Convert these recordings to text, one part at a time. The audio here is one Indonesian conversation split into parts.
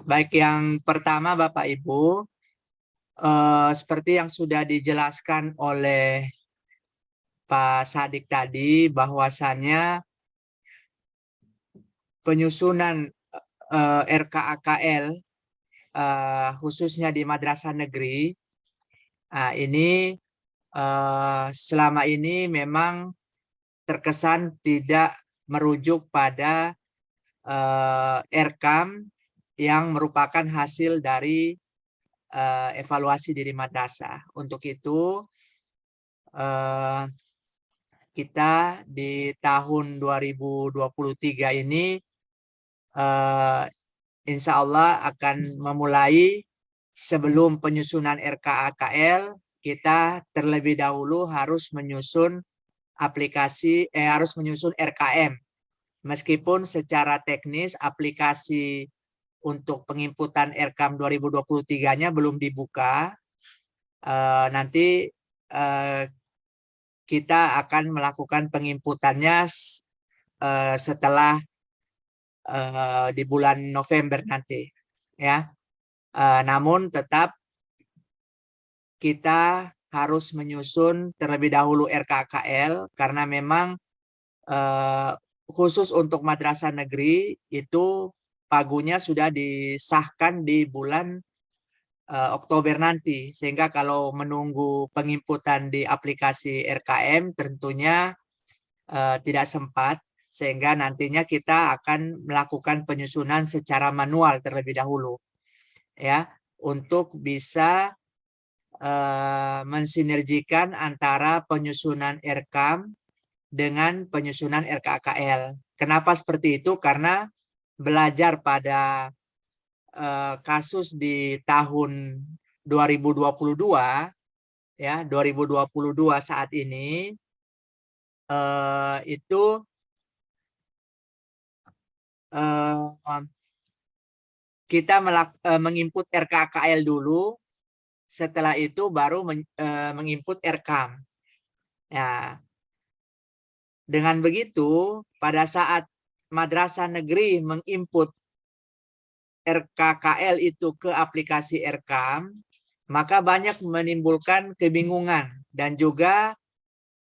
Baik, yang pertama Bapak Ibu, seperti yang sudah dijelaskan oleh Pak Sadik tadi, bahwasannya penyusunan RKAKL khususnya di madrasah negeri, ini selama ini memang terkesan tidak merujuk pada RKAM yang merupakan hasil dari evaluasi diri madrasah. Untuk itu kita di tahun 2023 ini insya Allah akan memulai, sebelum penyusunan RKAKL, kita terlebih dahulu harus menyusun harus menyusun RKM. Meskipun secara teknis aplikasi untuk penginputan RKAM 2023-nya belum dibuka, nanti kita akan melakukan penginputannya setelah di bulan November nanti, ya. Namun tetap kita harus menyusun terlebih dahulu RKKL karena memang khusus untuk madrasah negeri itu pagunya sudah disahkan di bulan Oktober nanti, sehingga kalau menunggu penginputan di aplikasi RKM tentunya tidak sempat, sehingga nantinya kita akan melakukan penyusunan secara manual terlebih dahulu, ya, untuk bisa mensinergikan antara penyusunan RKAM dengan penyusunan RKKL. Kenapa seperti itu? Karena belajar pada kasus di tahun 2022, ya, 2022 saat ini itu kita menginput RKKL dulu, setelah itu baru menginput RKAM. Ya, dengan begitu pada saat madrasah negeri menginput RKKL itu ke aplikasi RKAM, maka banyak menimbulkan kebingungan dan juga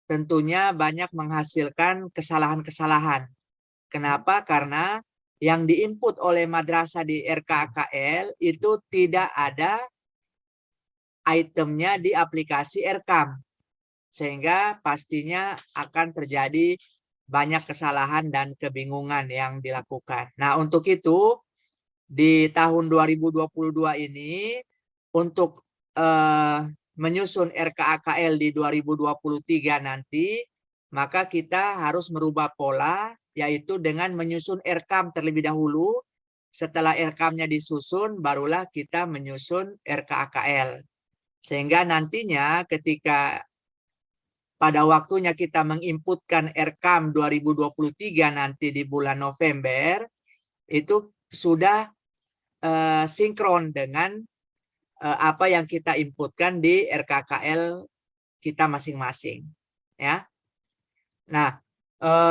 tentunya banyak menghasilkan kesalahan-kesalahan. Kenapa? Karena yang diinput oleh madrasah di RKKL itu tidak ada itemnya di aplikasi RKAM. Sehingga pastinya akan terjadi banyak kesalahan dan kebingungan yang dilakukan. Nah, untuk itu di tahun 2022 ini untuk menyusun RKAKL di 2023 nanti, maka kita harus merubah pola, yaitu dengan menyusun RKAM terlebih dahulu. Setelah RKAM-nya disusun, barulah kita menyusun RKAKL. Sehingga nantinya ketika pada waktunya kita menginputkan RKAM 2023 nanti di bulan November, itu sudah sinkron dengan apa yang kita inputkan di RKKL kita masing-masing, ya. Nah,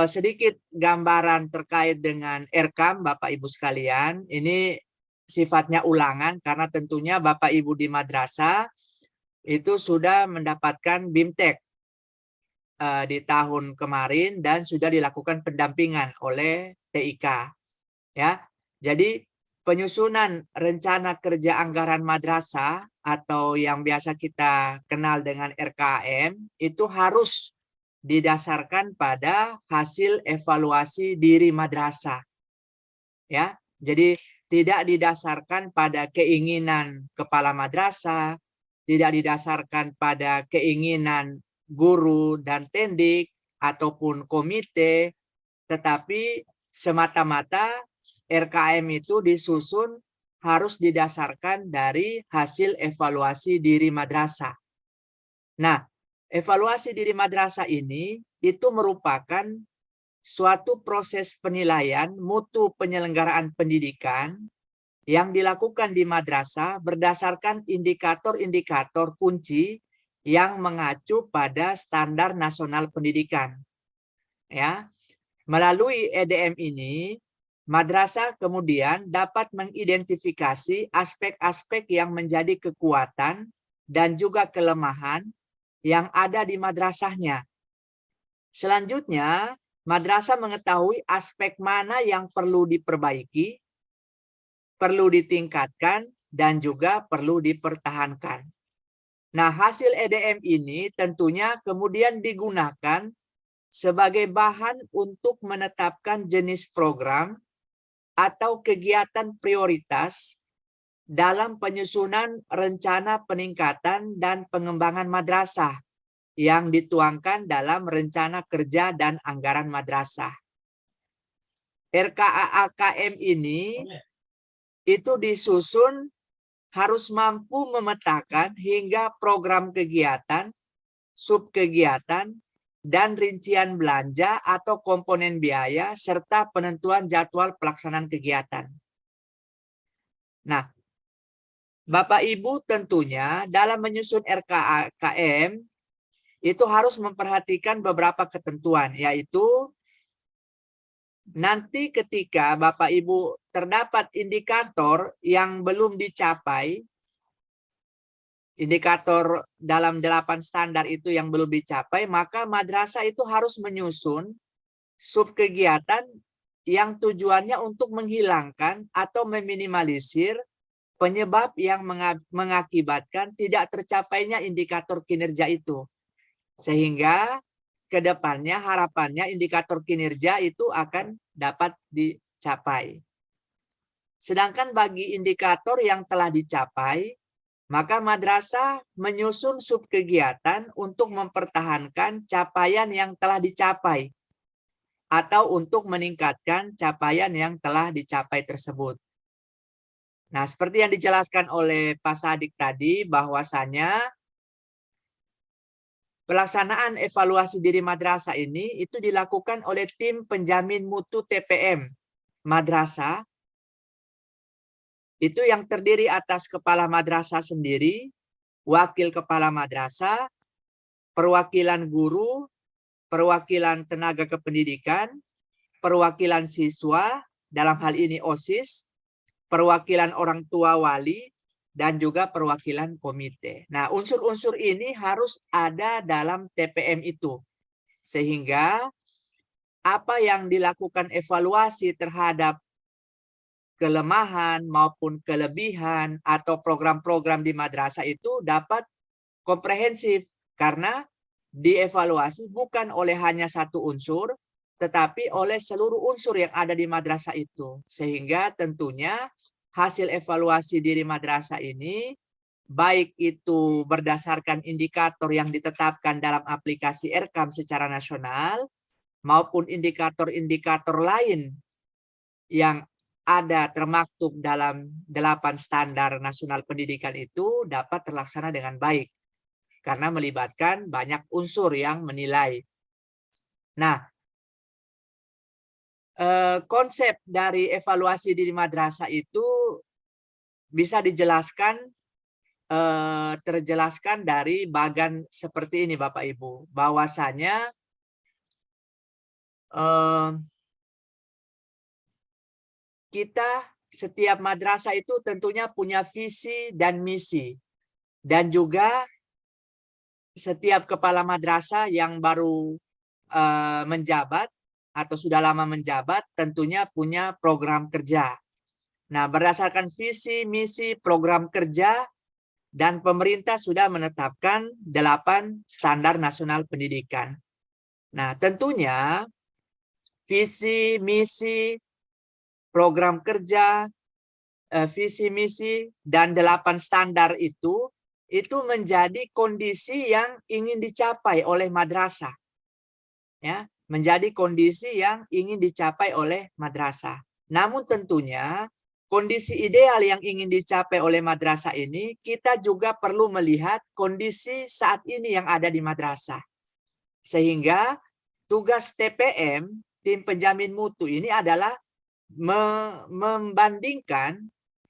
sedikit gambaran terkait dengan RKAM Bapak Ibu sekalian. Ini sifatnya ulangan karena tentunya Bapak Ibu di madrasah itu sudah mendapatkan BIMTEK di tahun kemarin dan sudah dilakukan pendampingan oleh TIK, ya. Jadi penyusunan rencana kerja anggaran madrasah atau yang biasa kita kenal dengan RKM itu harus didasarkan pada hasil evaluasi diri madrasah, ya. Jadi tidak didasarkan pada keinginan kepala madrasah, tidak didasarkan pada keinginan guru dan tendik ataupun komite, tetapi semata-mata RKM itu disusun harus didasarkan dari hasil evaluasi diri madrasah. Nah, evaluasi diri madrasah ini itu merupakan suatu proses penilaian mutu penyelenggaraan pendidikan yang dilakukan di madrasah berdasarkan indikator-indikator kunci yang mengacu pada standar nasional pendidikan. Ya, melalui EDM ini Madrasah kemudian dapat mengidentifikasi aspek-aspek yang menjadi kekuatan dan juga kelemahan yang ada di madrasahnya. Selanjutnya, madrasah mengetahui aspek mana yang perlu diperbaiki, perlu ditingkatkan, dan juga perlu dipertahankan. Nah, hasil EDM ini tentunya kemudian digunakan sebagai bahan untuk menetapkan jenis program atau kegiatan prioritas dalam penyusunan rencana peningkatan dan pengembangan madrasah yang dituangkan dalam rencana kerja dan anggaran madrasah. RKA-AKM ini itu disusun harus mampu memetakan hingga program kegiatan, subkegiatan, dan rincian belanja atau komponen biaya serta penentuan jadwal pelaksanaan kegiatan. Nah, Bapak Ibu tentunya dalam menyusun RKAKM itu harus memperhatikan beberapa ketentuan, yaitu nanti ketika Bapak Ibu terdapat indikator yang belum dicapai, indikator dalam 8 standar itu yang belum dicapai, maka madrasah itu harus menyusun subkegiatan yang tujuannya untuk menghilangkan atau meminimalisir penyebab yang mengakibatkan tidak tercapainya indikator kinerja itu. Sehingga ke depannya harapannya indikator kinerja itu akan dapat dicapai. Sedangkan bagi indikator yang telah dicapai, maka madrasah menyusun subkegiatan untuk mempertahankan capaian yang telah dicapai atau untuk meningkatkan capaian yang telah dicapai tersebut. Nah, seperti yang dijelaskan oleh Pak Sadik tadi, bahwasanya pelaksanaan evaluasi diri madrasah ini itu dilakukan oleh tim penjamin mutu TPM madrasah. Itu yang terdiri atas kepala madrasah sendiri, wakil kepala madrasah, perwakilan guru, perwakilan tenaga kependidikan, perwakilan siswa, dalam hal ini OSIS, perwakilan orang tua wali, dan juga perwakilan komite. Nah, unsur-unsur ini harus ada dalam TPM itu. Sehingga apa yang dilakukan evaluasi terhadap kelemahan maupun kelebihan atau program-program di madrasah itu dapat komprehensif, karena dievaluasi bukan oleh hanya satu unsur, tetapi oleh seluruh unsur yang ada di madrasah itu. Sehingga tentunya hasil evaluasi diri madrasah ini, baik itu berdasarkan indikator yang ditetapkan dalam aplikasi RKAM secara nasional, maupun indikator-indikator lain yang ada termaktub dalam 8 standar nasional pendidikan itu dapat terlaksana dengan baik. Karena melibatkan banyak unsur yang menilai. Nah, konsep dari evaluasi diri madrasah itu bisa dijelaskan, terjelaskan dari bagan seperti ini Bapak Ibu. Bahwasanya kita setiap madrasah itu tentunya punya visi dan misi. Dan juga setiap kepala madrasah yang baru menjabat atau sudah lama menjabat tentunya punya program kerja. Nah, berdasarkan visi, misi, program kerja, dan pemerintah sudah menetapkan 8 standar nasional pendidikan. Nah, tentunya visi, misi, program kerja, visi, misi, dan 8 standar itu menjadi kondisi yang ingin dicapai oleh madrasah. Ya, menjadi kondisi yang ingin dicapai oleh madrasah. Namun tentunya kondisi ideal yang ingin dicapai oleh madrasah ini, kita juga perlu melihat kondisi saat ini yang ada di madrasah. Sehingga tugas TPM, tim penjamin mutu ini adalah membandingkan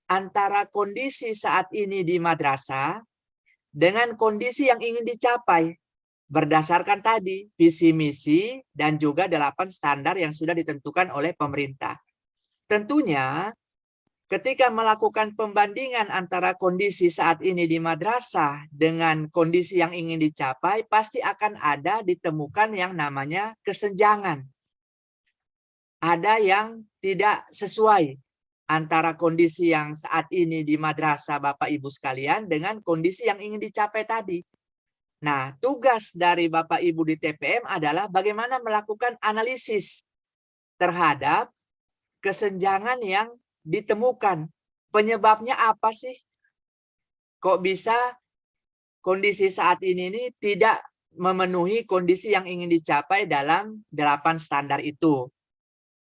antara kondisi saat ini di madrasah dengan kondisi yang ingin dicapai berdasarkan tadi visi misi dan juga 8 standar yang sudah ditentukan oleh pemerintah. tentunya ketika melakukan pembandingan antara kondisi saat ini di madrasah dengan kondisi yang ingin dicapai, pasti akan ada ditemukan yang namanya kesenjangan. Ada yang tidak sesuai antara kondisi yang saat ini di madrasah Bapak Ibu sekalian dengan kondisi yang ingin dicapai tadi. Nah, tugas dari Bapak Ibu di TPM adalah bagaimana melakukan analisis terhadap kesenjangan yang ditemukan. Penyebabnya apa sih? Kok bisa kondisi saat ini tidak memenuhi kondisi yang ingin dicapai dalam 8 standar itu?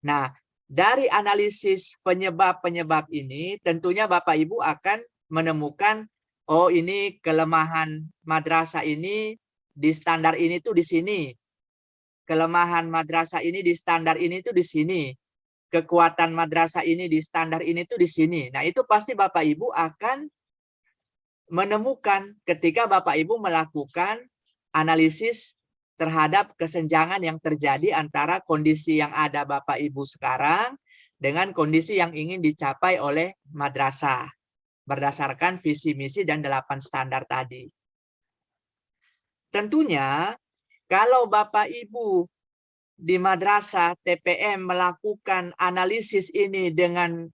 Nah, dari analisis penyebab-penyebab ini, tentunya Bapak Ibu akan menemukan, oh ini kelemahan madrasah ini di standar ini tuh di sini. Kelemahan madrasah ini di standar ini tuh di sini. Kekuatan madrasah ini di standar ini tuh di sini. Nah, itu pasti Bapak Ibu akan menemukan ketika Bapak Ibu melakukan analisis terhadap kesenjangan yang terjadi antara kondisi yang ada Bapak Ibu sekarang dengan kondisi yang ingin dicapai oleh madrasah berdasarkan visi misi dan 8 standar tadi. Tentunya kalau Bapak Ibu di madrasah TPM melakukan analisis ini dengan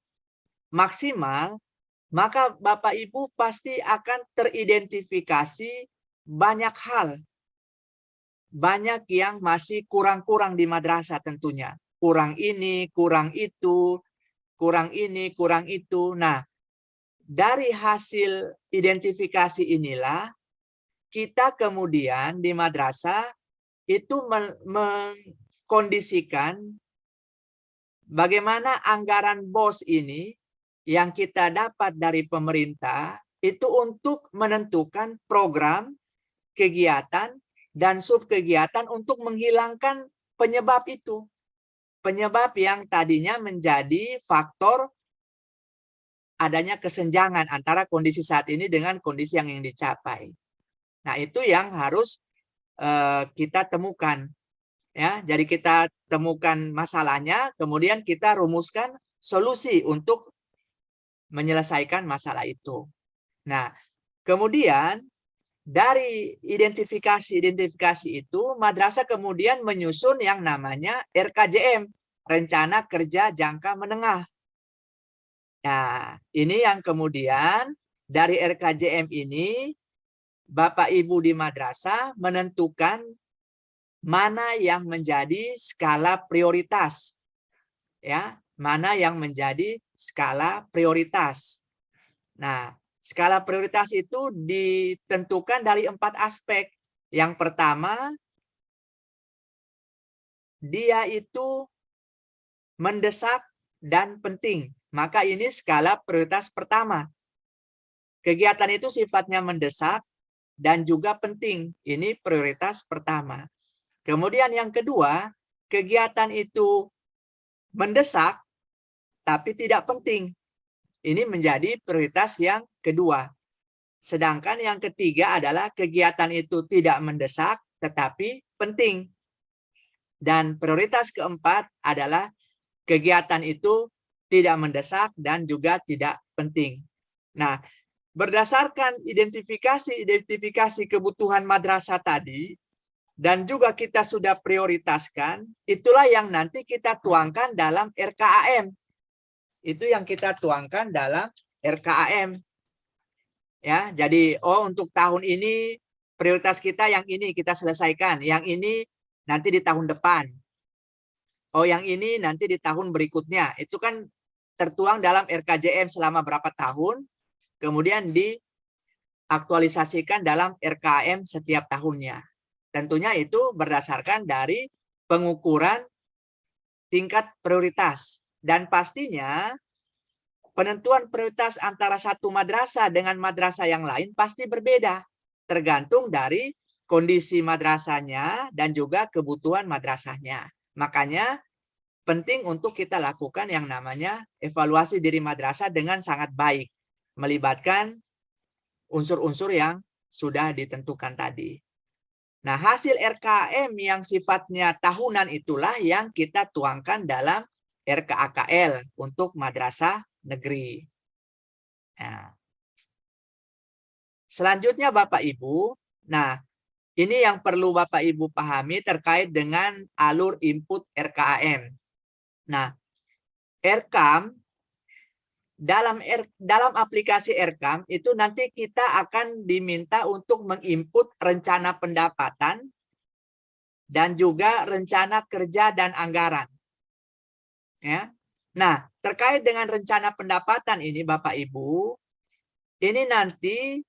maksimal, maka Bapak Ibu pasti akan teridentifikasi banyak hal. Banyak yang masih kurang-kurang di madrasah tentunya. Kurang ini, kurang itu, kurang ini, kurang itu. Nah, dari hasil identifikasi inilah, kita kemudian di madrasah itu mengkondisikan bagaimana anggaran BOS ini yang kita dapat dari pemerintah itu untuk menentukan program, kegiatan, dan subkegiatan untuk menghilangkan penyebab itu. Penyebab yang tadinya menjadi faktor adanya kesenjangan antara kondisi saat ini dengan kondisi yang ingin dicapai. Nah, itu yang harus kita temukan. Ya, jadi kita temukan masalahnya, kemudian kita rumuskan solusi untuk menyelesaikan masalah itu. Nah, kemudian dari identifikasi itu, madrasah kemudian menyusun yang namanya RKJM, Rencana Kerja Jangka Menengah. Nah, ini yang kemudian dari RKJM ini, Bapak Ibu di madrasah menentukan mana yang menjadi skala prioritas. Ya, mana yang menjadi skala prioritas. Nah, skala prioritas itu ditentukan dari 4 aspek. Yang pertama, dia itu mendesak dan penting. Maka ini skala prioritas pertama. Kegiatan itu sifatnya mendesak dan juga penting. Ini prioritas pertama. Kemudian yang kedua, kegiatan itu mendesak tapi tidak penting. Ini menjadi prioritas yang kedua. Sedangkan yang ketiga adalah kegiatan itu tidak mendesak tetapi penting. Dan prioritas keempat adalah kegiatan itu tidak mendesak dan juga tidak penting. Nah, berdasarkan identifikasi kebutuhan madrasah tadi, dan juga kita sudah prioritaskan, itulah yang nanti kita tuangkan dalam RKAM. Itu yang kita tuangkan dalam RKAM. Ya, jadi untuk tahun ini prioritas kita yang ini kita selesaikan, yang ini nanti di tahun depan. Yang ini nanti di tahun berikutnya. Itu kan tertuang dalam RKJM selama berapa tahun, kemudian diaktualisasikan dalam RKAM setiap tahunnya. Tentunya itu berdasarkan dari pengukuran tingkat prioritas. Dan pastinya penentuan prioritas antara satu madrasah dengan madrasah yang lain pasti berbeda. Tergantung dari kondisi madrasahnya dan juga kebutuhan madrasahnya. Makanya penting untuk kita lakukan yang namanya evaluasi diri madrasah dengan sangat baik. Melibatkan unsur-unsur yang sudah ditentukan tadi. Nah, hasil RKM yang sifatnya tahunan itulah yang kita tuangkan dalam RKAKL untuk madrasah negeri. Nah, selanjutnya Bapak Ibu, nah ini yang perlu Bapak Ibu pahami terkait dengan alur input RKAM. Nah, RKAM dalam aplikasi RKAM itu nanti kita akan diminta untuk menginput rencana pendapatan dan juga rencana kerja dan anggaran. Ya. Nah, terkait dengan rencana pendapatan ini Bapak Ibu, ini nanti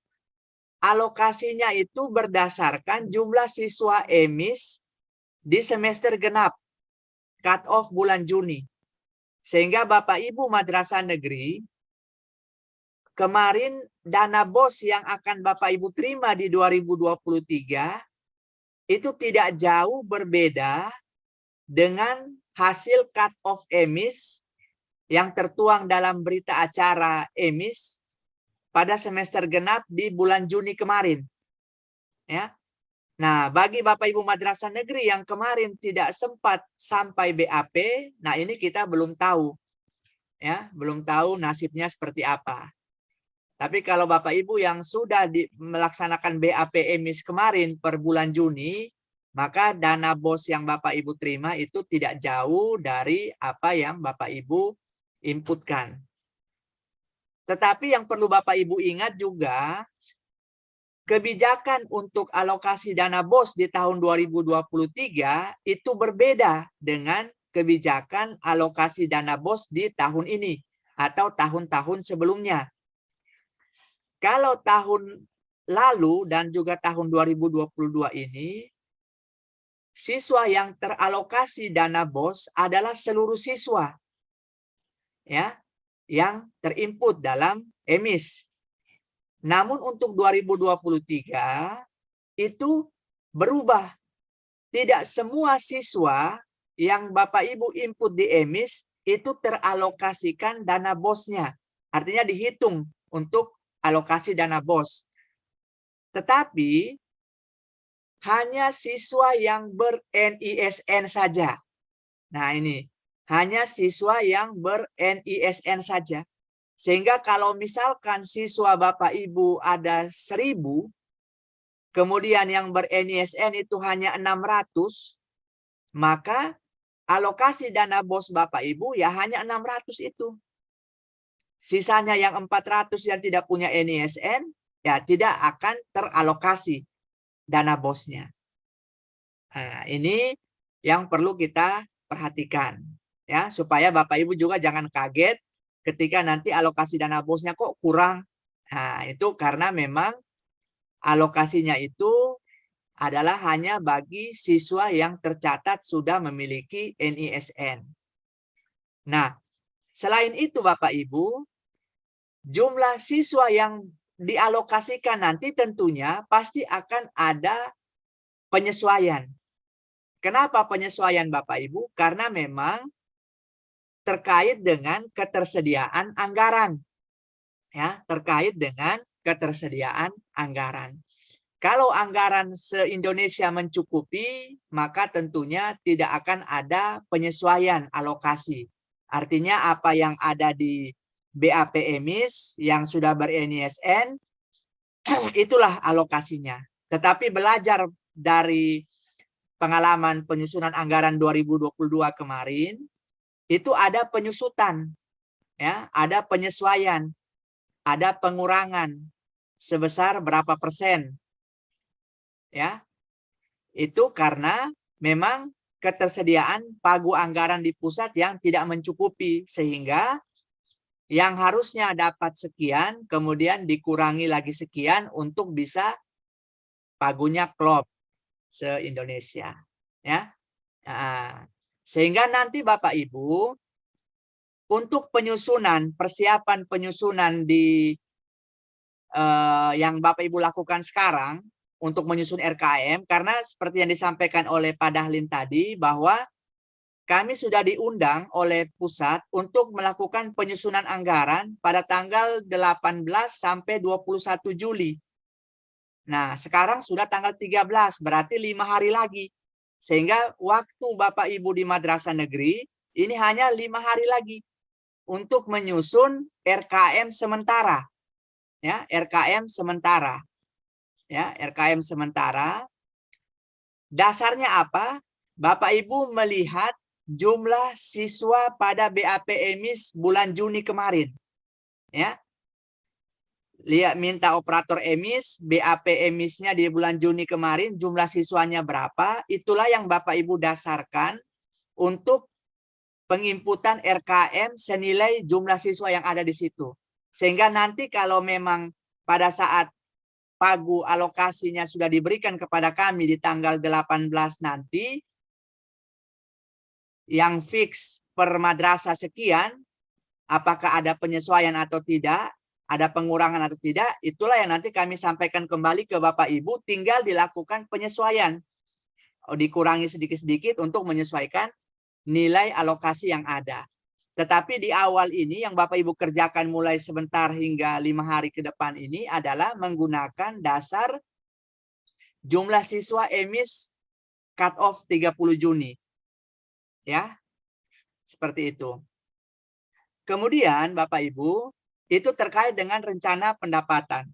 alokasinya itu berdasarkan jumlah siswa emis di semester genap, cut off bulan Juni. Sehingga Bapak Ibu madrasah negeri, kemarin dana BOS yang akan Bapak Ibu terima di 2023 itu tidak jauh berbeda dengan hasil cut off emis yang tertuang dalam berita acara emis pada semester genap di bulan Juni kemarin. Ya. Nah, bagi Bapak Ibu madrasah negeri yang kemarin tidak sempat sampai BAP, nah ini kita belum tahu. Ya, belum tahu nasibnya seperti apa. Tapi kalau Bapak Ibu yang sudah melaksanakan BAP emis kemarin per bulan Juni, maka dana BOS yang Bapak Ibu terima itu tidak jauh dari apa yang Bapak Ibu inputkan. Tetapi yang perlu Bapak Ibu ingat juga, kebijakan untuk alokasi dana BOS di tahun 2023 itu berbeda dengan kebijakan alokasi dana BOS di tahun ini atau tahun-tahun sebelumnya. Kalau tahun lalu dan juga tahun 2022 ini, siswa yang teralokasi dana BOS adalah seluruh siswa ya yang terinput dalam emis. Namun untuk 2023 itu berubah. Tidak semua siswa yang Bapak Ibu input di emis itu teralokasikan dana BOS-nya. Artinya dihitung untuk alokasi dana BOS. Tetapi hanya siswa yang ber-NISN saja. Nah ini, hanya siswa yang ber-NISN saja. Sehingga kalau misalkan siswa Bapak Ibu ada 1.000, kemudian yang ber-NISN itu hanya 600, maka alokasi dana BOS Bapak Ibu ya hanya 600 itu. Sisanya yang 400 yang tidak punya NISN, ya tidak akan teralokasi dana BOS-nya. Nah, ini yang perlu kita perhatikan. Ya, supaya Bapak Ibu juga jangan kaget ketika nanti alokasi dana BOS-nya kok kurang. Nah, itu karena memang alokasinya itu adalah hanya bagi siswa yang tercatat sudah memiliki NISN. Nah, selain itu Bapak Ibu, jumlah siswa yang dialokasikan nanti tentunya pasti akan ada penyesuaian. Kenapa penyesuaian Bapak Ibu? Karena memang terkait dengan ketersediaan anggaran. Ya, terkait dengan ketersediaan anggaran. Kalau anggaran se-Indonesia mencukupi, maka tentunya tidak akan ada penyesuaian alokasi. Artinya apa yang ada di BAP emis yang sudah ber-NISN, itulah alokasinya. Tetapi belajar dari pengalaman penyusunan anggaran 2022 kemarin, itu ada penyusutan, ya, ada penyesuaian, ada pengurangan sebesar berapa persen. Ya, itu karena memang ketersediaan pagu anggaran di pusat yang tidak mencukupi, sehingga yang harusnya dapat sekian kemudian dikurangi lagi sekian untuk bisa pagunya klop se-Indonesia. Ya, nah, sehingga nanti Bapak Ibu untuk penyusunan, persiapan penyusunan di yang Bapak Ibu lakukan sekarang untuk menyusun RKM, karena seperti yang disampaikan oleh Pak Dahlin tadi, bahwa kami sudah diundang oleh pusat untuk melakukan penyusunan anggaran pada tanggal 18 sampai 21 Juli. Nah, sekarang sudah tanggal 13, berarti 5 hari lagi. Sehingga waktu Bapak Ibu di madrasah negeri ini hanya 5 hari lagi untuk menyusun RKM sementara. Ya, RKM sementara. Ya, RKM sementara. Dasarnya apa? Bapak Ibu melihat jumlah siswa pada BAP EMIS bulan Juni kemarin. Ya. Lihat minta operator EMIS, BAP EMIS-nya di bulan Juni kemarin jumlah siswanya berapa? Itulah yang Bapak Ibu dasarkan untuk penginputan RKM senilai jumlah siswa yang ada di situ. Sehingga nanti kalau memang pada saat pagu alokasinya sudah diberikan kepada kami di tanggal 18 nanti, yang fix per madrasah sekian, apakah ada penyesuaian atau tidak, ada pengurangan atau tidak, itulah yang nanti kami sampaikan kembali ke Bapak Ibu, tinggal dilakukan penyesuaian. Dikurangi sedikit-sedikit untuk menyesuaikan nilai alokasi yang ada. Tetapi di awal ini yang Bapak Ibu kerjakan mulai sebentar hingga 5 hari ke depan ini adalah menggunakan dasar jumlah siswa EMIS cut off 30 Juni. Ya, seperti itu. Kemudian Bapak Ibu, itu terkait dengan rencana pendapatan.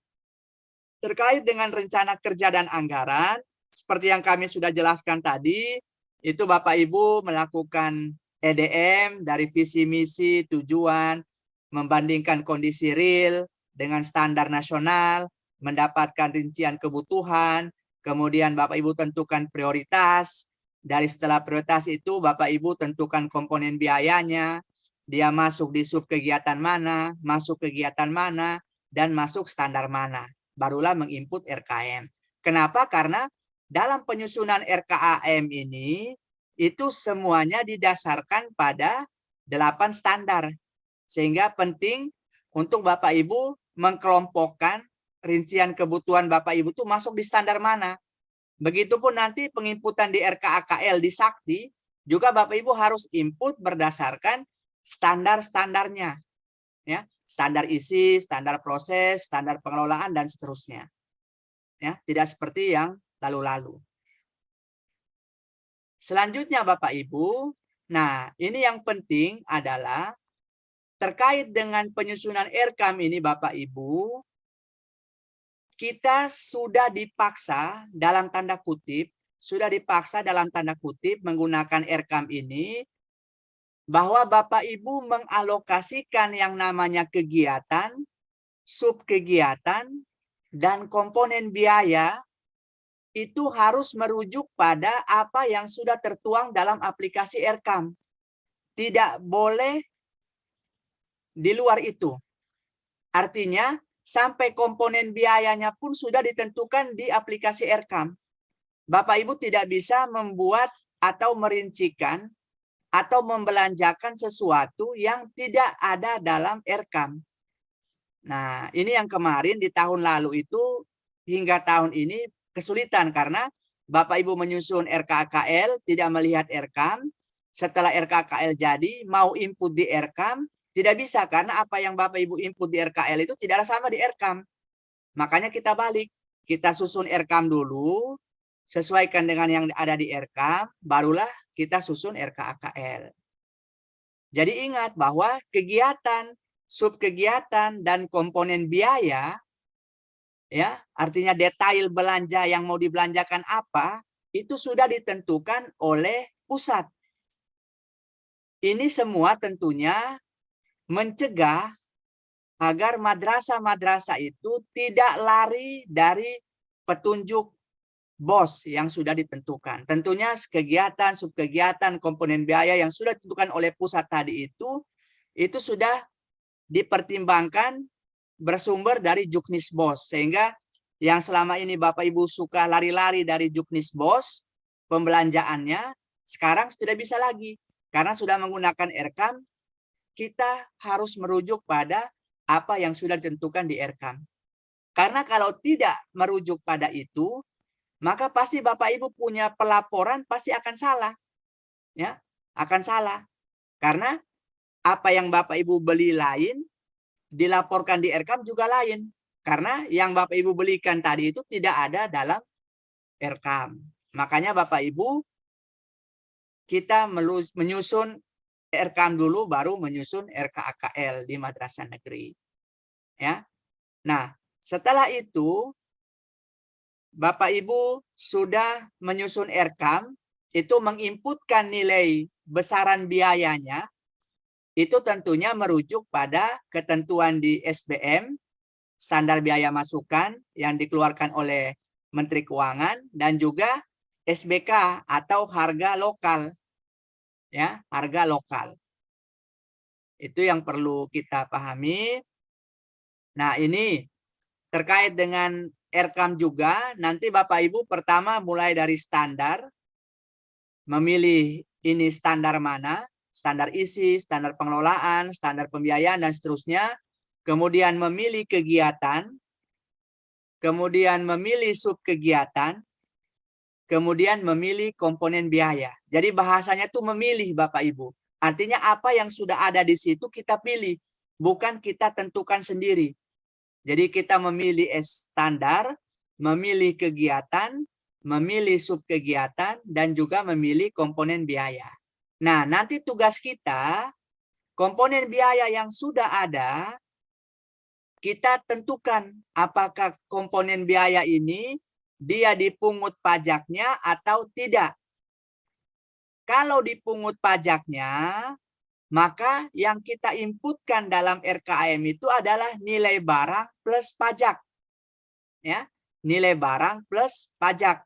Terkait dengan rencana kerja dan anggaran, seperti yang kami sudah jelaskan tadi, itu Bapak Ibu melakukan EDM dari visi misi, tujuan, membandingkan kondisi real dengan standar nasional, mendapatkan rincian kebutuhan, kemudian Bapak Ibu tentukan prioritas, dari setelah prioritas itu Bapak Ibu tentukan komponen biayanya, dia masuk di sub kegiatan mana, masuk kegiatan mana, dan masuk standar mana. Barulah menginput RKM. Kenapa? Karena dalam penyusunan RKAM ini, itu semuanya didasarkan pada 8 standar. Sehingga penting untuk Bapak Ibu mengkelompokkan rincian kebutuhan Bapak Ibu itu masuk di standar mana. Begitupun nanti penginputan di RKAKL di Sakti, juga Bapak Ibu harus input berdasarkan standar-standarnya. Ya, standar isi, standar proses, standar pengelolaan, dan seterusnya. Ya, tidak seperti yang lalu-lalu. Selanjutnya Bapak Ibu, nah ini yang penting adalah terkait dengan penyusunan RKAM ini Bapak Ibu, kita sudah dipaksa dalam tanda kutip, menggunakan RKAM ini, bahwa Bapak Ibu mengalokasikan yang namanya kegiatan, subkegiatan, dan komponen biaya itu harus merujuk pada apa yang sudah tertuang dalam aplikasi RKAM. Tidak boleh di luar itu. Artinya, sampai komponen biayanya pun sudah ditentukan di aplikasi RKAM. Bapak Ibu tidak bisa membuat atau merincikan atau membelanjakan sesuatu yang tidak ada dalam RKAM. Nah, ini yang kemarin di tahun lalu itu hingga tahun ini kesulitan karena Bapak Ibu menyusun RKKL tidak melihat RKAM. Setelah RKKL jadi mau input di RKAM tidak bisa karena apa yang Bapak Ibu input di RKL itu tidak sama di RKAM. Makanya kita balik, kita susun RKAM dulu, sesuaikan dengan yang ada di RKAM, barulah kita susun RKAKL. Jadi ingat bahwa kegiatan, subkegiatan, dan komponen biaya, ya artinya detail belanja yang mau dibelanjakan apa, itu sudah ditentukan oleh pusat. Ini semua tentunya mencegah agar madrasah-madrasah itu tidak lari dari petunjuk BOS yang sudah ditentukan. Tentunya kegiatan, subkegiatan, komponen biaya yang sudah ditentukan oleh pusat tadi itu sudah dipertimbangkan bersumber dari Juknis BOS. Sehingga yang selama ini Bapak Ibu suka lari-lari dari Juknis BOS, pembelanjaannya sekarang tidak bisa lagi. Karena sudah menggunakan RKAM, kita harus merujuk pada apa yang sudah ditentukan di RKAM. Karena kalau tidak merujuk pada itu, maka pasti Bapak Ibu punya pelaporan pasti akan salah. Ya, akan salah. Karena apa yang Bapak Ibu beli lain, dilaporkan di RKAM juga lain. Karena yang Bapak Ibu belikan tadi itu tidak ada dalam RKAM. Makanya Bapak Ibu, kita menyusun Erkam dulu, baru menyusun RKAKL di madrasah negeri. Ya. Nah, setelah itu Bapak Ibu sudah menyusun Erkam, itu menginputkan nilai besaran biayanya, itu tentunya merujuk pada ketentuan di SBM, standar biaya masukan yang dikeluarkan oleh Menteri Keuangan, dan juga SBK atau harga lokal. Ya, harga lokal. Itu yang perlu kita pahami. Nah, ini terkait dengan Erkam juga, nanti Bapak Ibu pertama mulai dari standar, memilih ini standar mana, standar isi, standar pengelolaan, standar pembiayaan, dan seterusnya. Kemudian memilih kegiatan, kemudian memilih subkegiatan, kemudian memilih komponen biaya. Jadi bahasanya tuh memilih Bapak Ibu. Artinya apa yang sudah ada di situ kita pilih, bukan kita tentukan sendiri. Jadi kita memilih standar, memilih kegiatan, memilih subkegiatan, dan juga memilih komponen biaya. Nah, nanti tugas kita, komponen biaya yang sudah ada, kita tentukan apakah komponen biaya ini dia dipungut pajaknya atau tidak. Kalau dipungut pajaknya, maka yang kita inputkan dalam RKAM itu adalah nilai barang plus pajak. Ya, nilai barang plus pajak.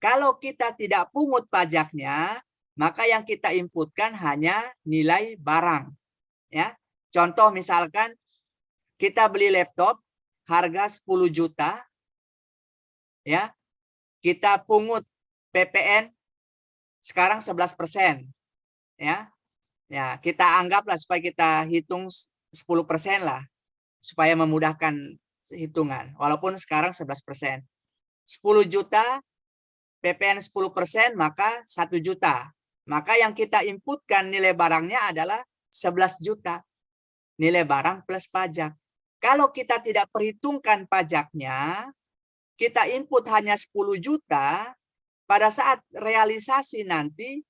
Kalau kita tidak pungut pajaknya, maka yang kita inputkan hanya nilai barang. Ya, contoh misalkan kita beli laptop harga 10 juta, ya, kita pungut PPN sekarang 11%, ya. Ya, kita anggaplah supaya kita hitung 10% lah, supaya memudahkan hitungan. Walaupun sekarang 11%. 10 juta, PPN 10%, maka 1 juta. Maka yang kita inputkan nilai barangnya adalah 11 juta. Nilai barang plus pajak. Kalau kita tidak perhitungkan pajaknya, kita input hanya 10 juta, pada saat realisasi nanti,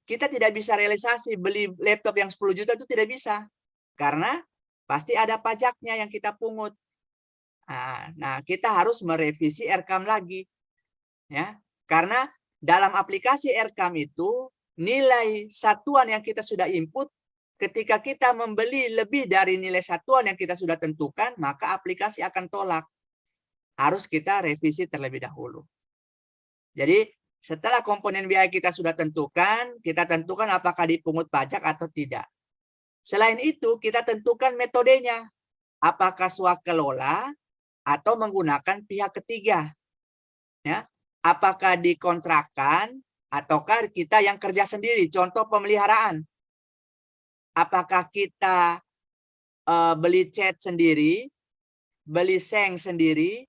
kita tidak bisa realisasi beli laptop yang 10 juta itu tidak bisa. Karena pasti ada pajaknya yang kita pungut. Nah, kita harus merevisi Erkam lagi. Ya, karena dalam aplikasi Erkam itu, nilai satuan yang kita sudah input, ketika kita membeli lebih dari nilai satuan yang kita sudah tentukan, maka aplikasi akan tolak. Harus kita revisi terlebih dahulu. Jadi, setelah komponen biaya kita sudah tentukan, kita tentukan apakah dipungut pajak atau tidak. Selain itu, kita tentukan metodenya. Apakah swakelola atau menggunakan pihak ketiga. Ya, apakah dikontrakkan ataukah kita yang kerja sendiri. Contoh pemeliharaan. Apakah kita beli cat sendiri, beli seng sendiri,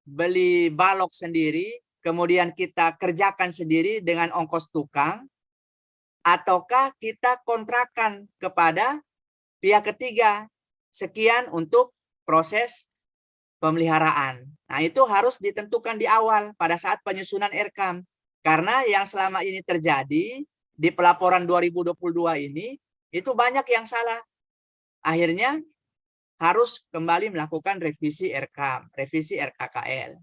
beli balok sendiri, kemudian kita kerjakan sendiri dengan ongkos tukang, ataukah kita kontrakan kepada pihak ketiga sekian untuk proses pemeliharaan. Nah, itu harus ditentukan di awal pada saat penyusunan Erkam. Karena yang selama ini terjadi di pelaporan 2022 ini, itu banyak yang salah. Akhirnya harus kembali melakukan revisi Erkam, revisi RKKL.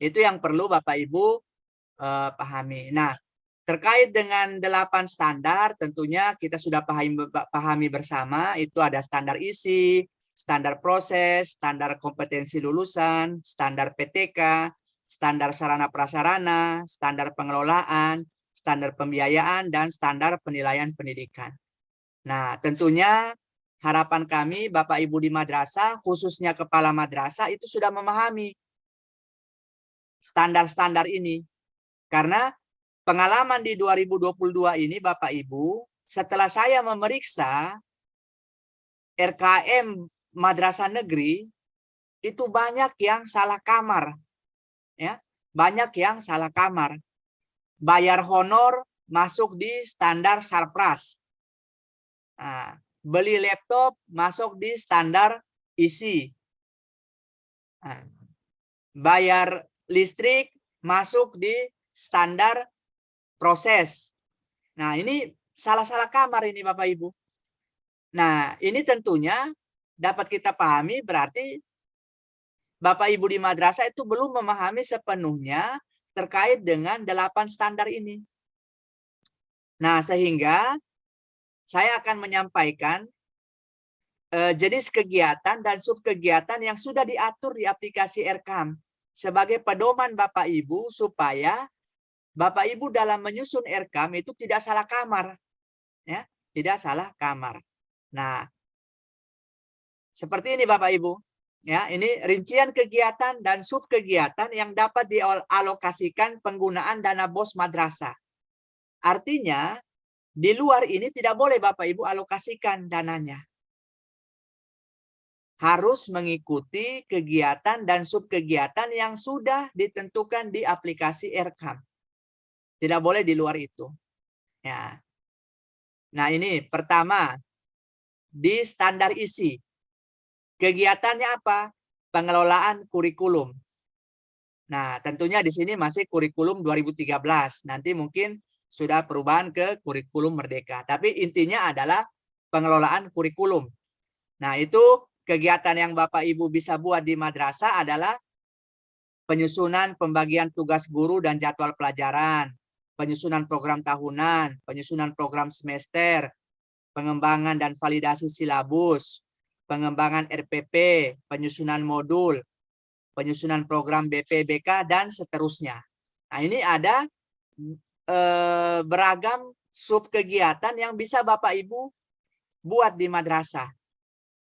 Itu yang perlu Bapak Ibu pahami. Nah, terkait dengan 8 standar, tentunya kita sudah pahami bersama, itu ada standar isi, standar proses, standar kompetensi lulusan, standar PTK, standar sarana prasarana, standar pengelolaan, standar pembiayaan, dan standar penilaian pendidikan. Nah, tentunya harapan kami Bapak Ibu di madrasah, khususnya kepala madrasah, itu sudah memahami standar-standar ini. Karena pengalaman di 2022 ini Bapak Ibu, setelah saya memeriksa RKM madrasah negeri, itu banyak yang salah kamar. Ya, banyak yang salah kamar. Bayar honor masuk di standar sarpras. Nah, beli laptop masuk di standar isi. Nah, bayar listrik masuk di standar proses. Nah, ini salah-salah kamar ini Bapak Ibu. Nah, ini tentunya dapat kita pahami berarti Bapak Ibu di madrasah itu belum memahami sepenuhnya terkait dengan 8 standar ini. Nah, sehingga saya akan menyampaikan jenis kegiatan dan subkegiatan yang sudah diatur di aplikasi Erkam sebagai pedoman Bapak Ibu supaya Bapak Ibu dalam menyusun Erkam itu tidak salah kamar, ya, tidak salah kamar. Nah, seperti ini Bapak Ibu, ya, ini rincian kegiatan dan subkegiatan yang dapat dialokasikan penggunaan dana BOS madrasah. Artinya, di luar ini tidak boleh Bapak Ibu alokasikan dananya. Harus mengikuti kegiatan dan subkegiatan yang sudah ditentukan di aplikasi Erkam. Tidak boleh di luar itu. Ya. Nah, ini pertama, di standar isi. Kegiatannya apa? Pengelolaan kurikulum. Nah, tentunya di sini masih kurikulum 2013. Nanti mungkin sudah perubahan ke kurikulum Merdeka. Tapi intinya adalah pengelolaan kurikulum. Nah, itu kegiatan yang Bapak Ibu bisa buat di madrasah adalah penyusunan pembagian tugas guru dan jadwal pelajaran, penyusunan program tahunan, penyusunan program semester, pengembangan dan validasi silabus, pengembangan RPP, penyusunan modul, penyusunan program BPBK, dan seterusnya. Nah, ini ada beragam sub kegiatan yang bisa Bapak Ibu buat di madrasah.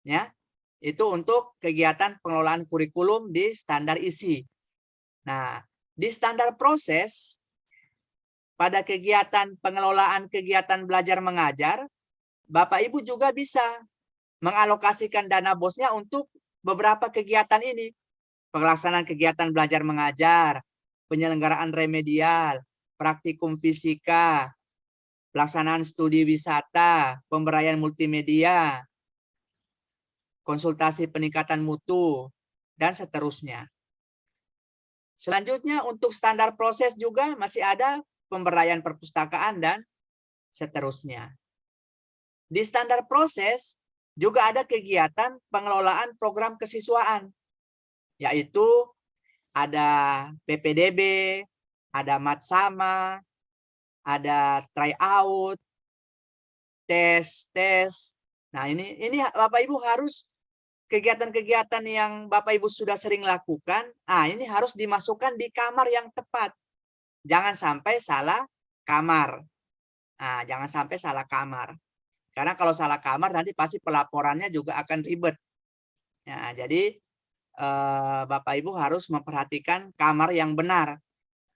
Ya, itu untuk kegiatan pengelolaan kurikulum di standar isi. Nah, di standar proses, pada kegiatan pengelolaan kegiatan belajar mengajar, Bapak Ibu juga bisa mengalokasikan dana BOS-nya untuk beberapa kegiatan ini. Pelaksanaan kegiatan belajar mengajar, penyelenggaraan remedial, praktikum fisika, pelaksanaan studi wisata, pemberdayaan multimedia, konsultasi peningkatan mutu, dan seterusnya. Selanjutnya untuk standar proses juga masih ada pemberdayaan perpustakaan dan seterusnya. Di standar proses juga ada kegiatan pengelolaan program kesiswaan, yaitu ada PPDB, ada matsama, ada tryout, tes. Nah, ini Bapak Ibu harus kegiatan-kegiatan yang Bapak Ibu sudah sering lakukan, ini harus dimasukkan di kamar yang tepat. Jangan sampai salah kamar. Nah, jangan sampai salah kamar. Karena kalau salah kamar nanti pasti pelaporannya juga akan ribet. Nah, jadi Bapak Ibu harus memperhatikan kamar yang benar.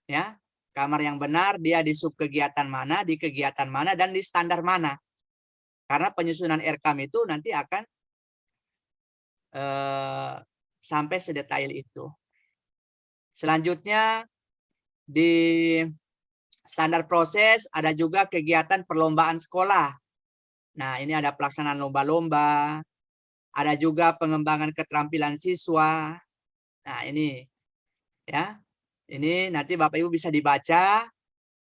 Ya, kamar yang benar dia di sub kegiatan mana, di kegiatan mana, dan di standar mana. Karena penyusunan Erkam itu nanti akan sampai sedetail itu. Selanjutnya di standar proses ada juga kegiatan perlombaan sekolah. Nah, ini ada pelaksanaan lomba-lomba, ada juga pengembangan keterampilan siswa. Nah, ini ya. Ini nanti Bapak Ibu bisa dibaca.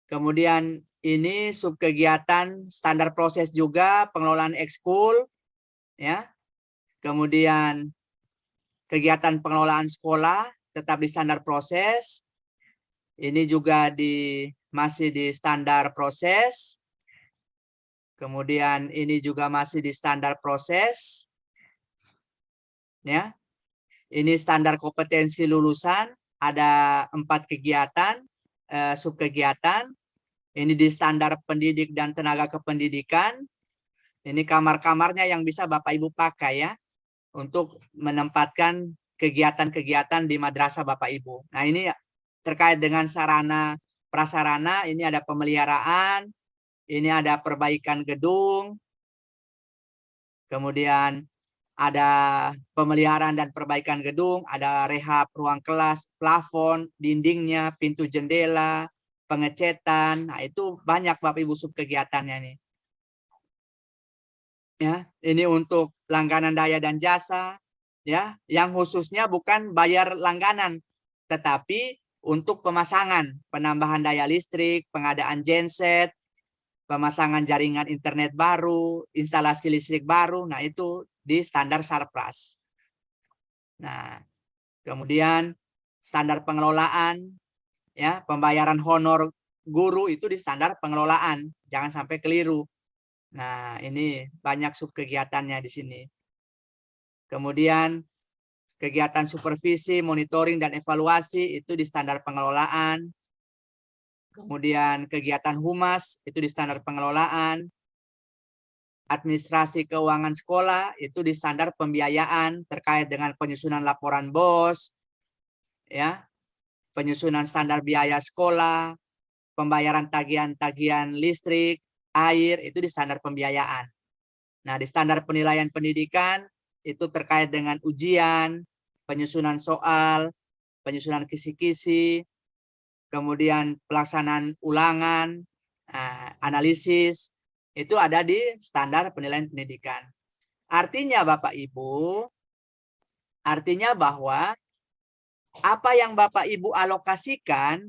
Kemudian ini subkegiatan standar proses juga pengelolaan ekskul ya. Kemudian kegiatan pengelolaan sekolah tetap di standar proses. Ini juga masih di standar proses. Kemudian ini juga masih di standar proses. Ya. Ini standar kompetensi lulusan, ada 4 kegiatan, subkegiatan. Ini di standar pendidik dan tenaga kependidikan. Ini kamar-kamarnya yang bisa Bapak Ibu pakai ya untuk menempatkan kegiatan-kegiatan di madrasah Bapak Ibu. Nah, ini terkait dengan sarana prasarana, ini ada pemeliharaan, ini ada perbaikan gedung, kemudian ada pemeliharaan dan perbaikan gedung, ada rehab ruang kelas, plafon, dindingnya, pintu jendela, pengecetan. Nah, itu banyak Bapak Ibu subkegiatannya nih. Ya, ini untuk langganan daya dan jasa ya, yang khususnya bukan bayar langganan, tetapi untuk pemasangan, penambahan daya listrik, pengadaan genset, pemasangan jaringan internet baru, instalasi listrik baru, nah itu di standar Sarpras. Nah, kemudian standar pengelolaan, ya, pembayaran honor guru itu di standar pengelolaan, jangan sampai keliru. Nah, ini banyak sub kegiatannya di sini. Kemudian kegiatan supervisi, monitoring, dan evaluasi itu di standar pengelolaan. Kemudian kegiatan humas itu di standar pengelolaan. Administrasi keuangan sekolah itu di standar pembiayaan terkait dengan penyusunan laporan BOS, ya, penyusunan standar biaya sekolah, pembayaran tagihan-tagihan listrik, air itu di standar pembiayaan. Nah, di standar penilaian pendidikan itu terkait dengan ujian, penyusunan soal, penyusunan kisi-kisi, kemudian pelaksanaan ulangan, analisis, itu ada di standar penilaian pendidikan. Artinya Bapak Ibu, artinya bahwa apa yang Bapak Ibu alokasikan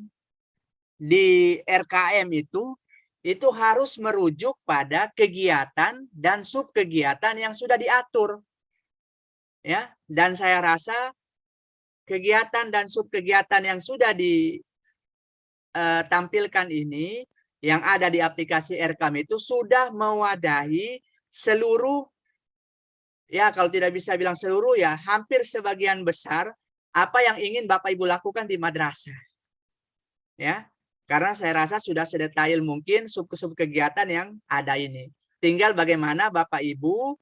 di RKM itu harus merujuk pada kegiatan dan subkegiatan yang sudah diatur. Ya, dan saya rasa kegiatan dan subkegiatan yang sudah ditampilkan ini yang ada di aplikasi RKM itu sudah mewadahi seluruh, ya kalau tidak bisa bilang seluruh, ya hampir sebagian besar apa yang ingin Bapak Ibu lakukan di madrasah. Ya, karena saya rasa sudah sedetail mungkin sub-kegiatan yang ada ini. Tinggal bagaimana Bapak Ibu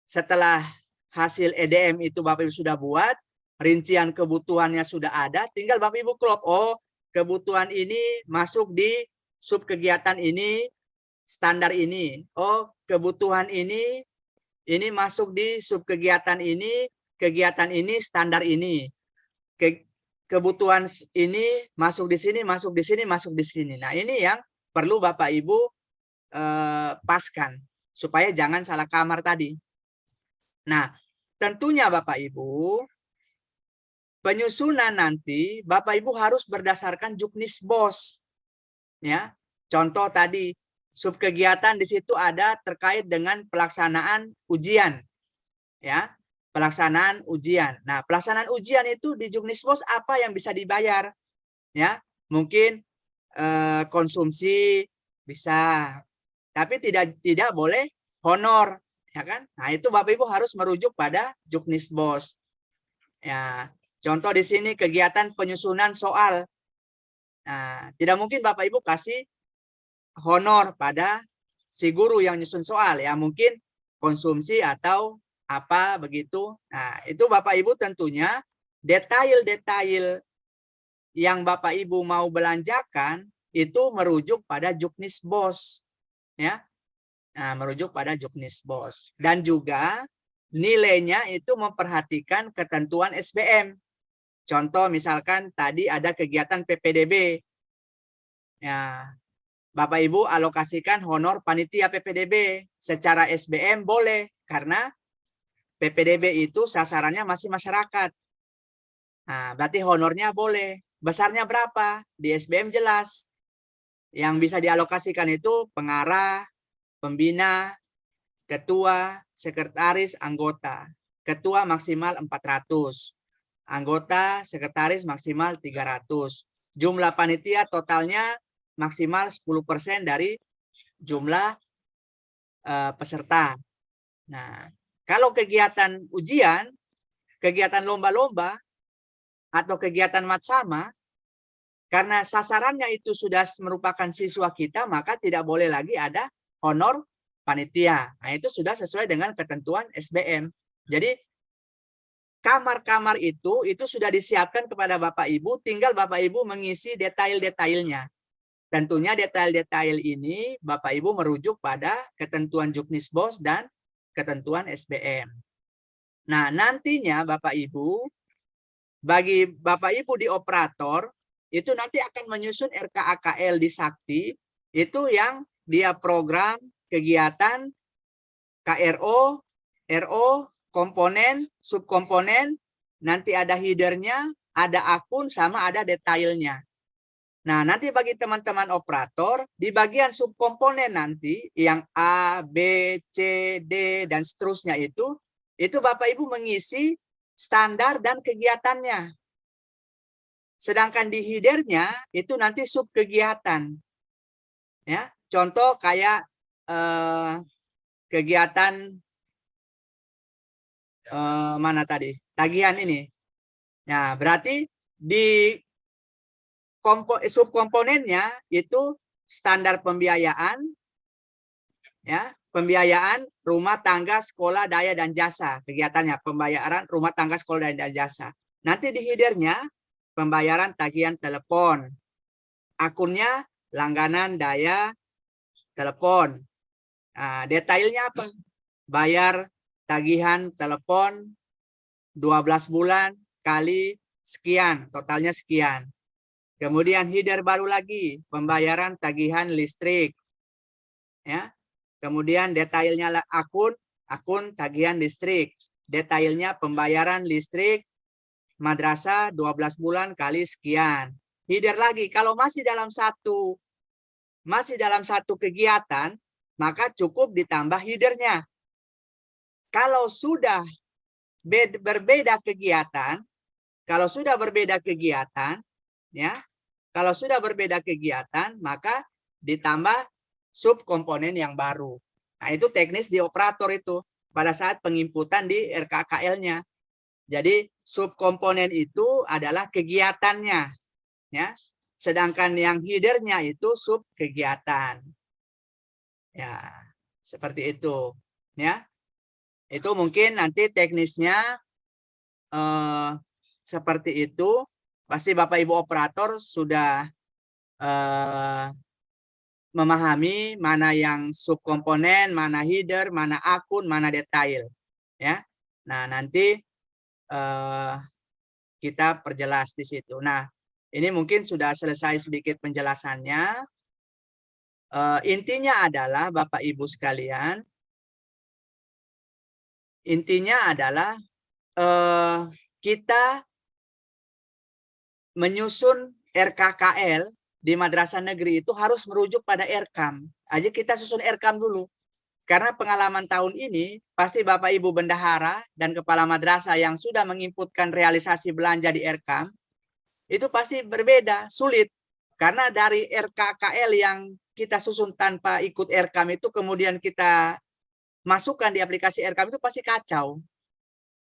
setelah hasil EDM itu Bapak Ibu sudah buat, rincian kebutuhannya sudah ada, tinggal Bapak Ibu klop, oh kebutuhan ini masuk di subkegiatan ini, standar ini. Oh kebutuhan ini masuk di subkegiatan ini, kegiatan ini, standar ini. Kebutuhan ini masuk di sini, masuk di sini, masuk di sini. Nah ini yang perlu Bapak Ibu paskan supaya jangan salah kamar tadi. Nah tentunya Bapak Ibu penyusunan nanti Bapak Ibu harus berdasarkan juknis BOS. Ya, contoh tadi subkegiatan di situ ada terkait dengan pelaksanaan ujian. Ya, pelaksanaan ujian. Nah, pelaksanaan ujian itu di juknis BOS apa yang bisa dibayar? Ya, mungkin konsumsi bisa, tapi tidak boleh honor, ya kan? Nah, itu Bapak Ibu harus merujuk pada juknis BOS. Ya, contoh di sini kegiatan penyusunan soal. Nah, tidak mungkin Bapak Ibu kasih honor pada si guru yang nyusun soal, ya mungkin konsumsi atau apa begitu. Nah, itu Bapak Ibu tentunya detail-detail yang Bapak Ibu mau belanjakan itu merujuk pada juknis BOS, ya. Nah, merujuk pada juknis BOS. Dan juga nilainya itu memperhatikan ketentuan SBM. Contoh misalkan tadi ada kegiatan PPDB. Ya, Bapak Ibu alokasikan honor panitia PPDB secara SBM boleh karena PPDB itu sasarannya masih masyarakat. Nah, berarti honornya boleh. Besarnya berapa? Di SBM jelas. Yang bisa dialokasikan itu pengarah, pembina, ketua, sekretaris, anggota. Ketua maksimal 400. Anggota, sekretaris maksimal 300. Jumlah panitia totalnya maksimal 10% dari jumlah peserta. Nah, kalau kegiatan ujian, kegiatan lomba-lomba, atau kegiatan matsama, karena sasarannya itu sudah merupakan siswa kita, maka tidak boleh lagi ada honor panitia. Nah, itu sudah sesuai dengan ketentuan SBM. Jadi, kamar-kamar itu sudah disiapkan kepada Bapak Ibu, tinggal Bapak Ibu mengisi detail-detailnya. Tentunya detail-detail ini Bapak Ibu merujuk pada ketentuan juknis BOS dan ketentuan SBM. Nah, nantinya Bapak Ibu, bagi Bapak Ibu di operator, itu nanti akan menyusun RKAKL di Sakti, itu yang dia program, kegiatan, KRO, RO, komponen, subkomponen, nanti ada headernya, ada akun, sama ada detailnya. Nah, nanti bagi teman-teman operator, di bagian subkomponen nanti yang A, B, C, D, dan seterusnya itu Bapak Ibu mengisi standar dan kegiatannya. Sedangkan di headernya itu nanti sub kegiatan. Ya, contoh kayak kegiatan mana tadi? Tagihan ini. Nah, berarti di subkomponennya itu standar pembiayaan, ya, pembiayaan rumah tangga, sekolah, daya dan jasa. Kegiatannya pembayaran rumah tangga, sekolah, daya dan jasa. Nanti di headernya pembayaran tagihan telepon. Akunnya langganan, daya, telepon. Nah, detailnya apa? Bayar tagihan telepon 12 bulan kali sekian, totalnya sekian. Kemudian header baru lagi, pembayaran tagihan listrik. Ya. Kemudian detailnya akun tagihan listrik. Detailnya pembayaran listrik madrasah 12 bulan kali sekian. Header lagi, kalau masih dalam satu kegiatan, maka cukup ditambah headernya. Kalau sudah berbeda kegiatan, ya, kalau sudah berbeda kegiatan, maka ditambah subkomponen yang baru. Nah, itu teknis di operator itu pada saat penginputan di RKKL-nya. Jadi subkomponen itu adalah kegiatannya, ya. Sedangkan yang headernya itu sub kegiatan. Ya, seperti itu, ya. Itu mungkin nanti teknisnya seperti itu. Pasti Bapak Ibu operator sudah memahami mana yang subkomponen, mana header, mana akun, mana detail, ya. Nah, nanti kita perjelas di situ. Nah, ini mungkin sudah selesai sedikit penjelasannya. Intinya adalah Bapak Ibu sekalian, intinya adalah kita menyusun RKKL di madrasah negeri itu harus merujuk pada RKAM. Aja kita susun RKAM dulu. Karena pengalaman tahun ini, pasti Bapak Ibu bendahara dan kepala madrasah yang sudah menginputkan realisasi belanja di RKAM, itu pasti berbeda, sulit. Karena dari RKKL yang kita susun tanpa ikut RKAM itu, kemudian kita masukkan di aplikasi RKAM itu pasti kacau.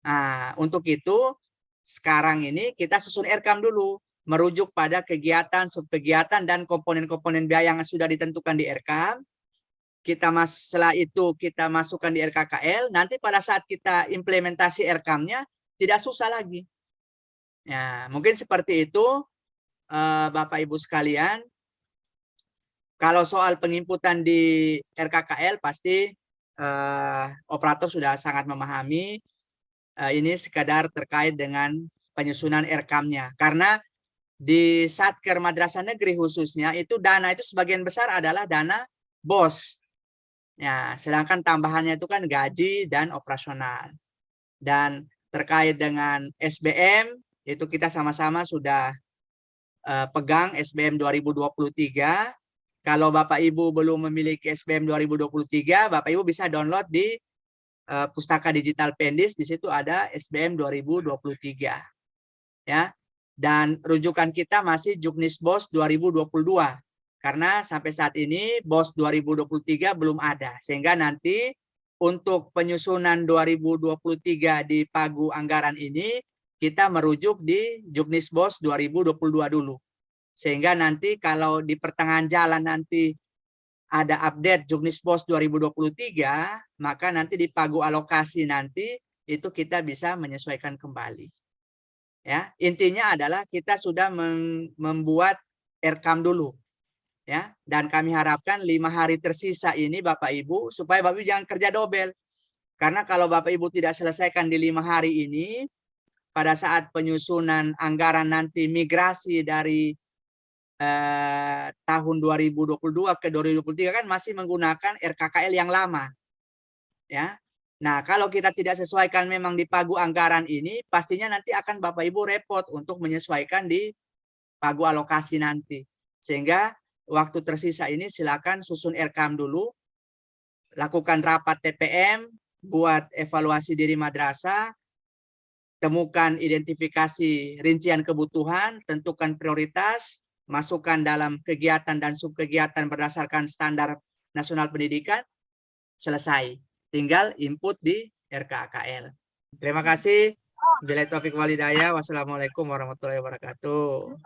Nah, untuk itu, sekarang ini kita susun RKAM dulu, merujuk pada kegiatan, subkegiatan, dan komponen-komponen biaya yang sudah ditentukan di RKAM. Setelah itu kita masukkan di RKKL, nanti pada saat kita implementasi RKAM-nya tidak susah lagi. Ya, mungkin seperti itu Bapak Ibu sekalian. Kalau soal penginputan di RKKL pasti operator sudah sangat memahami. Ini sekadar terkait dengan penyusunan RKAM-nya. Karena di Satker Madrasah Negeri khususnya itu dana itu sebagian besar adalah dana BOS. Ya, sedangkan tambahannya itu kan gaji dan operasional. Dan terkait dengan SBM, itu kita sama-sama sudah pegang SBM 2023. Kalau Bapak Ibu belum memiliki SBM 2023, Bapak Ibu bisa download di Pustaka Digital Pendis. Di situ ada SBM 2023. Ya. Dan rujukan kita masih Juknis BOS 2022. Karena sampai saat ini BOS 2023 belum ada. Sehingga nanti untuk penyusunan 2023 di pagu anggaran ini, kita merujuk di Juknis BOS 2022 dulu. Sehingga nanti kalau di pertengahan jalan nanti ada update Juknis BOS 2023, maka nanti di pagu alokasi nanti itu kita bisa menyesuaikan kembali. Ya, intinya adalah kita sudah membuat RKAM dulu. Ya, dan kami harapkan 5 hari tersisa ini Bapak Ibu supaya Bapak Ibu jangan kerja dobel. Karena kalau Bapak Ibu tidak selesaikan di 5 hari ini, pada saat penyusunan anggaran nanti migrasi dari tahun 2022 ke 2023 kan masih menggunakan RKKL yang lama. Ya. Nah, kalau kita tidak sesuaikan memang di pagu anggaran ini, pastinya nanti akan Bapak Ibu repot untuk menyesuaikan di pagu alokasi nanti. Sehingga waktu tersisa ini silakan susun RKAM dulu, lakukan rapat TPM, buat evaluasi diri madrasah, temukan identifikasi rincian kebutuhan, tentukan prioritas, masukkan dalam kegiatan dan subkegiatan berdasarkan standar nasional pendidikan, selesai. Tinggal input di RKKL. Terima kasih. Billahi taufiq wal hidayah. Wassalamualaikum warahmatullahi wabarakatuh.